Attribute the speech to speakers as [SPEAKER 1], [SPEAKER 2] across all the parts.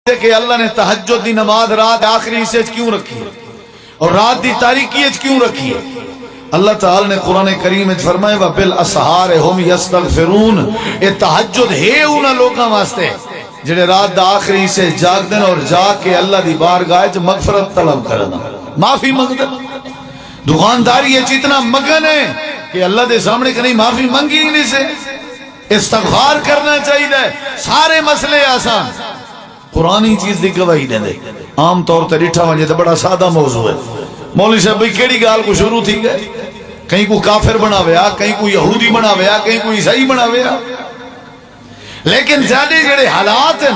[SPEAKER 1] کہ اللہ نے تہجد دی نماز رات آخری حصے کیوں رکھی ہے اور رات دی تاریکی کیوں رکھی ہے؟ اللہ تعالی نے قرآن کریم میں فرمایا وَبِالْأَسْحَارِ هُمْ يَسْتَغْفِرُونَ، یہ تہجد ہے انہاں لوگاں واسطے جڑے رات دا آخری حصے جاگ دین اور جاگ کے اللہ دی بارگاہ وچ مغفرت طلب کرنا، معافی منگدے۔ دکانداری یہ اتنا مگن ہے کہ اللہ دے سامنے کہیں معافی منگی ہی نہیں سے، استغفار کرنا چاہیے، سارے مسئلے آسان۔ قرآنی چیز دی گواہی دے دے، عام طور تے ڈٹھا ونجے تے بڑا سادہ موضوع ہے۔ مولوی صاحب بھئی کیڑی گال کو شروع تھی گئے، کہیں کو کافر بناویا، کہیں کو یہودی بناویا، کہیں کو عیسائی بناویا، لیکن زیادہ جڑے حالات ہیں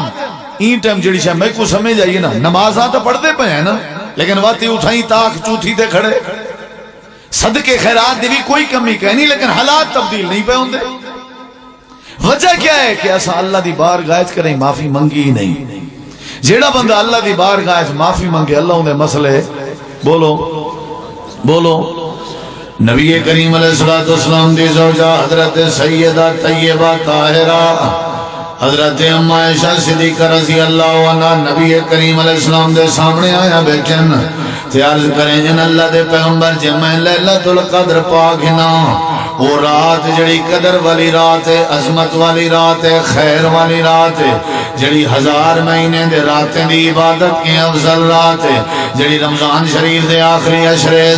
[SPEAKER 1] این ٹائم جڑی شاہ میں کو سمجھ آئیے نا، نمازاں تو پڑھتے پہ ہیں نا، لیکن واتی اٹھائیں تاک چوتھی تے کھڑے، صدقے خیرات دی بھی کوئی کمی کہنی، لیکن حالات تبدیل نہیں پہ ہوندے۔ وجہ کیا ہے کہ ایسا اللہ دی بارگاہ کریں معافی منگی ہی نہیں۔ جیڑا بندہ اللہ دی بارگاہ معافی منگے اللہ انہیں مسئلے بولو بولو۔ نبی کریم علیہ السلام دی زوجہ حضرت سیدہ طیبہ طاہرہ حضرت ام عائشہ صدیقہ رضی اللہ عنہ نبی کریم علیہ السلام دے سامنے آیا بیٹھن تے عرض کریں جن اللہ دے پیغمبر جے میں لیلۃ القدر پاک نا، وہ رات جڑی قدر والی رات ہے، عظمت والی رات ہے، خیر والی رات ہے، جڑی 1000 مہینے دے راتیں دی عبادت کی افضل رات ہے، جڑی رمضان شریف دے آخری عشرے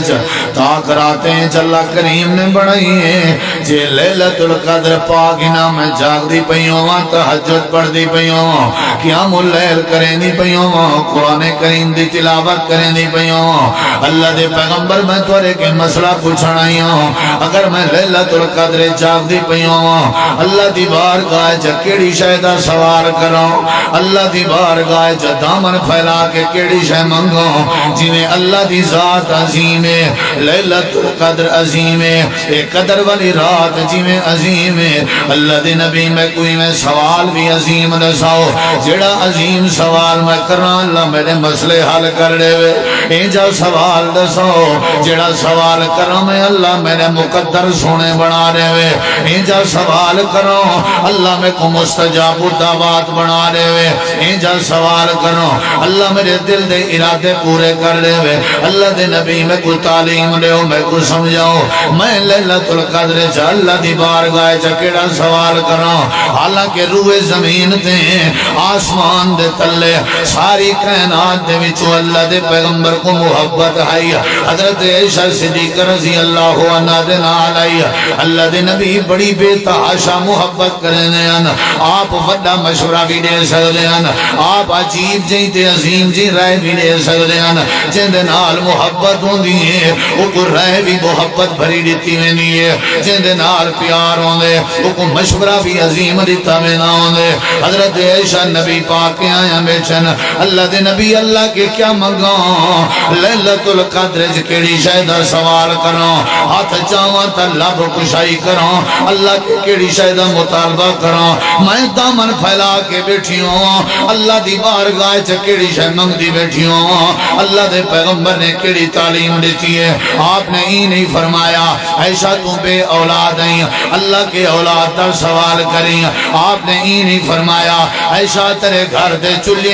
[SPEAKER 1] تاک راتیں اللہ کریم نے بڑھائی ہیں۔ جے لیلۃ القدر پاک نا میں جاگ دی پیوں تہجد پڑھ دی پیوں، قیام اللیل کریں دی پیوں، قرآن کریم دی تلاوت کریں دی پیوں۔ اللہ دے پیغمبر میں تورے کے مسئلہ پوچھنا ہی ہوں، اگر میں لیلۃ القدر جاگ دی پیوں اللہ دی بارگاہ کیڑی شہدہ سوار کروں، اللہ دی بارگاہ دامن پھیلا کے کیڑی شہ منگوں، جنہیں اللہ دی ذات عظیم ہے، لیلۃ القدر عظیم ہے، ایک قدر والی رات جنہیں عظیم ہے۔ اللہ دی نبی میں کوئی میں سوال بھی عظیم دساؤ، جڑا عظیم سوال میں کرنا اللہ میرے مسئلے حل کر دے وے، اینجا سوال دساؤ جڑا سوال کرنا میں اللہ میرے مقدر سونے بنا دے وے، اینجا سوال کرو اللہ میں کو مستجاب دعوات بنا دے وے، اینجا سوال کرو اللہ میرے دل دے ارادے پورے کر دے وے۔ اللہ دے نبی میں کو تعلیم دے میں کو سمجھاؤ، میں لیلۃ القدر چا اللہ دی بارگاہ چا کیڑا سوال کروں، حالانکہ روئے زمین تے آسمان دے تلے ساری کائنات دے وچوں اللہ دے پیغمبر کو محبت ہے۔ حضرت عائشہ صدیقہ رضی اللہ عنہ دے نال آئی، اللہ دے نبی بڑی بے تحاشا محبت کرنے ہیں، آپ وڈا مشورہ بھی دے سکتے ہیں، آپ عجیب جی تے عظیم جی رائے بھی دے سکتے ہیں، جن دے نال محبت ہوندی ہے وہ کو رائے بھی محبت بھری دیتی میں نہیں ہے، جن دے نال پیار ہوندے وہ کو مشورہ بھی عظیم دیتا میں نہ ہوندے۔ حضرت عائشہ نبی پاک کے آیا بیچن اللہ دے نبی اللہ کے کیا منگاں، لیلۃ القدر کیڑی شہدہ سوال کروں، ہاتھ چاواں تا لب کشائی کروں، اللہ کے کیڑی شہدہ مطالبہ کروں، میں دامن پھیلا کے بیٹھی ہوں، اللہ دی بارگاہ کیڑی شہ منگ دی بیٹھی ہوں۔ اللہ دے پیغمبر نے کیڑی تعلیم دیتی ہے، آپ نے ہی نہیں فرمایا عائشہ تو بے اولاد ہیں اللہ کے اولاد در سوال کریں، آپ نے ہی نہیں فرمایا عائشہ تیرے گھر دے چلیں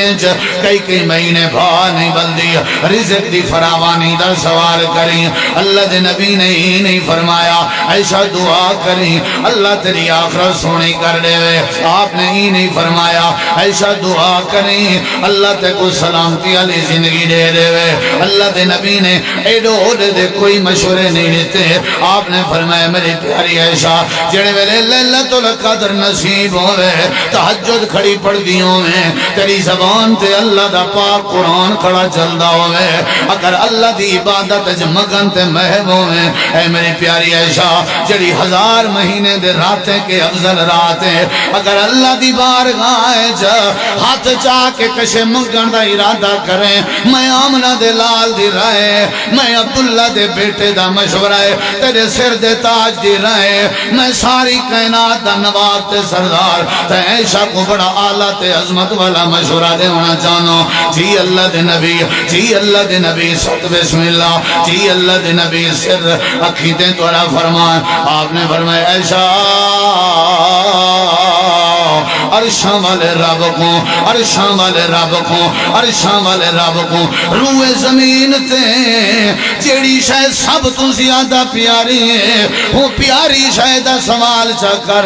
[SPEAKER 1] کئی مہینے بھا نہیں بلدی رزق دی فراوانی در سوال کریں، اللہ دے نبی نے ہی نہیں فرمایا عائشہ دعا کریں اللہ تیری آخرت سونی کر دے وے، آپ نے ہی نہیں فرمایا عائشہ دعا کریں اللہ تے کو سلامتی علی زندگی دے دے وے۔ اللہ دے نبی نے ایڈو دے کوئی مشورے نہیں دیتے، آپ نے فرمایا میری پیاری عائشہ جڑے ویلے لیلۃ القدر نصیب ہوئے تہجد کھڑی پڑ دیوں میں تیری زبان تے اللہ دا پاک قرآن کھڑا چلدا ہوئے، اگر اللہ دی عبادت مگن تے محب ہوئے، اے میری پیاری عائشہ جڑی 1000 مہینے دے راتیں کے افضل راتیں اگر اللہ دی بارگاہ ہاتھ چاہ کے کشے منگن دا ارادہ کریں، میں آمنہ دے لال دی رائے، میں عبداللہ دے بیٹے دا مشورہ تیرے سر دے تاج دی رائے، میں ساری کائنات دا نواب تے سردار تے عائشہ کو بڑا آلہ تے عظمت والا مشورہ دے ہونا چاہنو۔ جی اللہ دے نبی، جی اللہ دے نبی ست بسم اللہ، جی اللہ دے نبی سر اکھیتیں تورا فرمان، آپ نے فرمایا عائشہ عرشاں والے رب کو، عرشاں والے رب کو، عرشاں والے رب کو روئے زمین تے جیڑی شاید سب تو زیادہ پیاری ہے وہ پیاری شاید سوال چا کر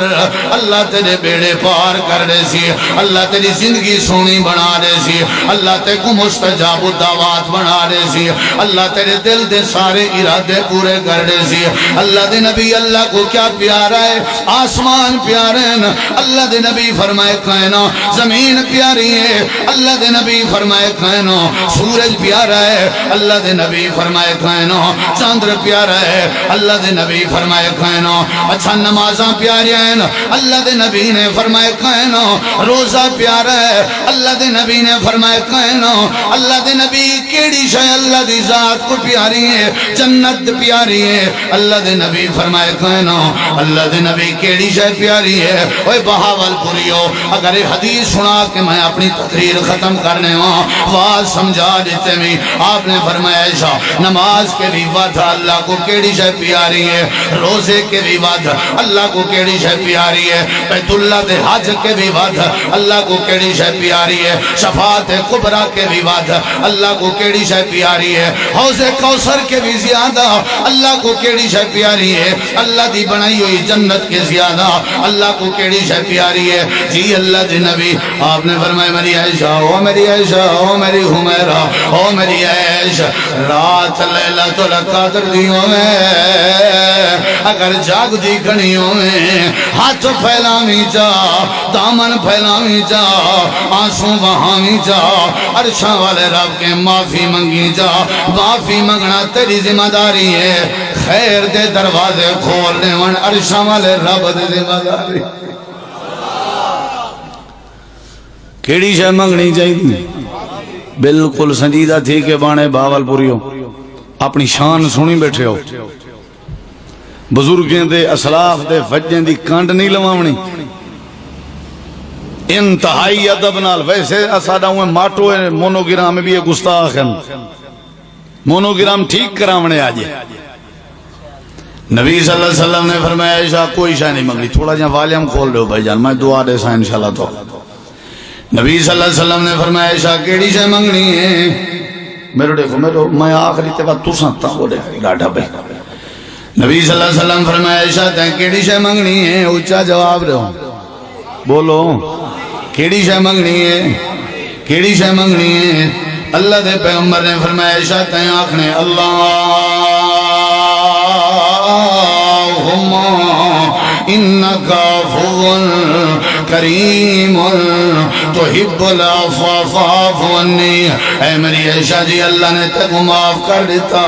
[SPEAKER 1] اللہ تیرے بیڑے پار کر رہے سی، اللہ تیری زندگی سونی بنا رہے سی، اللہ تے کو مستجاب دعوات بنا رہے سی، اللہ تیرے دل دے سارے ارادے پورے کر رہے سی۔ اللہ دے نبی اللہ کو کیا پیارا ہے؟ آسمان پیارے ہیں۔ اللہ دے نبی فرمائے کائنو زمین پیاری ہے، اللہ دے نبی فرمائے کائنو سورج پیارا ہے، اللہ دے نبی فرمائے کائنو چاندر پیارا ہے، اللہ دے نبی فرمائے کائنو اچھا نمازاں پیاری ہیں، اللہ دے نبی نے فرمائے کائنو روزہ پیارا ہے، اللہ دے نبی نے فرمائے کائنو اللہ دے نبی کیڑی شے اللہ دی ذات کو پیاری ہے، جنت پیاری ہے، اللہ دے نبی فرمائے کائنو اللہ دے نبی کیڑی شے پیاری ہے۔ اوے بہاول پوریو اگر یہ حدیث سنا کہ میں اپنی تقریر ختم کرنے ہوں واز سمجھا دیتے میں آپ نے فرمایا ایشا نماز کے بھی وعد اللہ کو کیڑی شے پیاری ہے، روزے کے بھی وعد اللہ کو کیڑی شے پیاری ہے، بیت اللہ دے حج کے بھی وعد اللہ کو کیڑی شے پیاری ہے، شفاعت کبریٰ کے بھی وعد اللہ کو کیڑی شے پیاری ہے، حوض کوثر کے بھی زیادہ اللہ کو کیڑی شے پیاری ہے، اللہ دی بنائی ہوئی جنت کے زیادہ اللہ کو کیڑی شے پیاری ہے۔ جی اللہ دی نبی آپ نے فرمایا میری عائشہ او میری عائشہ او میری حمیرہ او میری عائشہ رات لیلۃ القدر دیوں میں اگر جاگ دی گھڑیوں میں ہاتھ پھیلاویں جا دامن پھیلاویں جا آنسوں بہاویں جا عرشاں والے رب کے معافی منگی جا، معافی منگنا تیری ذمہ داری ہے، خیر دے دروازے کھولنے ون عرشاں والے رب دے ذمہ داری۔ کیڑی شے منگنی چاہیے؟ بالکل سنجیدہ تھی کہ بانے باول پوریو اپنی شان سنی بیٹھے ہو، بزرگیں دے اسلاف دے فجیں دی کانڈ نہیں لوامنی، انتہائی ادب نال۔ ویسے اسادہ ہوئے ماٹو ہے مونوگرام میں بھی ایک گستاخ ہے، مونوگرام ٹھیک کراونے آجے۔ نبی صلی اللہ علیہ وسلم نے فرمایا عائشہ کوئی شاہ نہیں منگنی، تھوڑا جہاں والیم کھول دو بھائی جان میں دعا دے سا انشاءاللہ۔ تو نبی صلی اللہ علیہ وسلم نے فرمایا عائشہ کیڑی شاہ منگنی ہے؟ میرے دیکھو میں آخری تیوہ تو سانتا ہو دے ڈاٹا پہ۔ نبی صلی اللہ علیہ وسلم فرمایا عائشہ تین کیڑی شاہ منگنی ہے؟ اچھا جواب رہو بولو کیڑی شاہ منگنی ہے؟ کیڑی شاہ منگنی ہے؟ اللہ دے پیغمبر نے فرمایا عائشہ تین آنکھنے اللہم انکا عفو کریم تحب العفو فاعف عنی۔ اے میری عائشہ جی اللہ نے تک معاف کر دیتا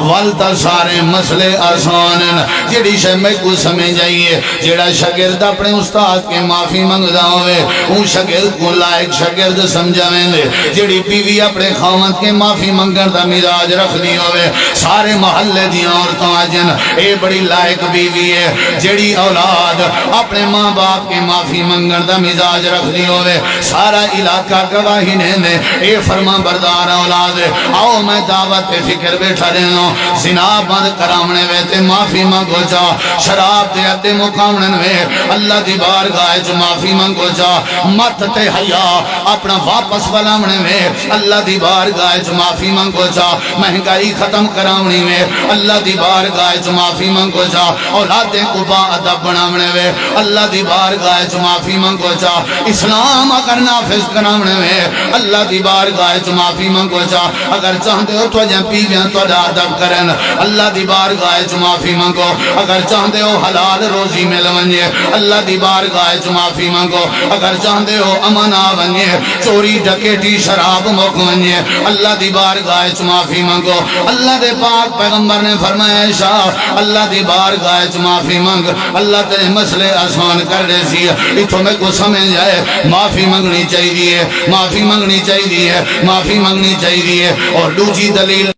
[SPEAKER 1] والتا سارے مسئلے آسان جیڑی شے میں کو سمجھ آئیے، جیڑا شاگرد اپنے استاد کے معافی منگدا ہوئے اون شاگرد کو لائق شاگرد سمجھاویں دے، جیڑی بیوی اپنے خاوند کے معافی منگن دا مزاج رکھ دی ہوئے سارے محلے دیاں عورتوں آجن اے بڑی لائق بیوی ہے، جیڑی اولاد اپنے ماں باپ کے معافی منگن دا مزاج رکھ دی ہوئے سارا علاقہ گواہی نے دے اے فرما بردار اولاد ہے۔ آؤ میں دعوت فکر بیٹھا رہنوں زنا بند کرامنے ویتے معافی منگو جا، شراب دے اتے مقامنے وے اللہ دی بارگاہ جو معافی منگو جا، مت تے حیا اپنا واپس بلامنے وے اللہ دی بارگاہ جو معافی منگو جا، مہنگائی ختم کرامنے وے اللہ دی بارگاہ جو معافی منگو جا، اولادیں کو با ادب بنامنے وے اللہ دی بارگاہ جو معافی منگو جا، اسلام اگر نافذ کرامنے وے اللہ دی بارگاہ جو معافی منگو جا، اگر چاہتے ہو تو جن پیویاں تو ادب کرن اللہ دی بارگاہ جو معافی منگو، اگر چاہتے ہو حلال روزی مل ونجے اللہ دی بارگاہ جو معافی منگو، اگر چاہتے ہو امن آ ونجے چوری ڈکیٹی شراب مک ونجے اللہ دی بارگاہ جو معافی منگو۔ اللہ دے پاک پیغمبر نے فرمایا عائشہ اللہ دی بارگاہ جو معافی منگ اللہ تیرے مسئلے آسان کر دے سی۔ اتھو میں کو سمجھ جائے معافی منگنی چاہیے، معافی منگنی چاہیے، معافی منگنی چاہیے۔ اور دوسری دلیل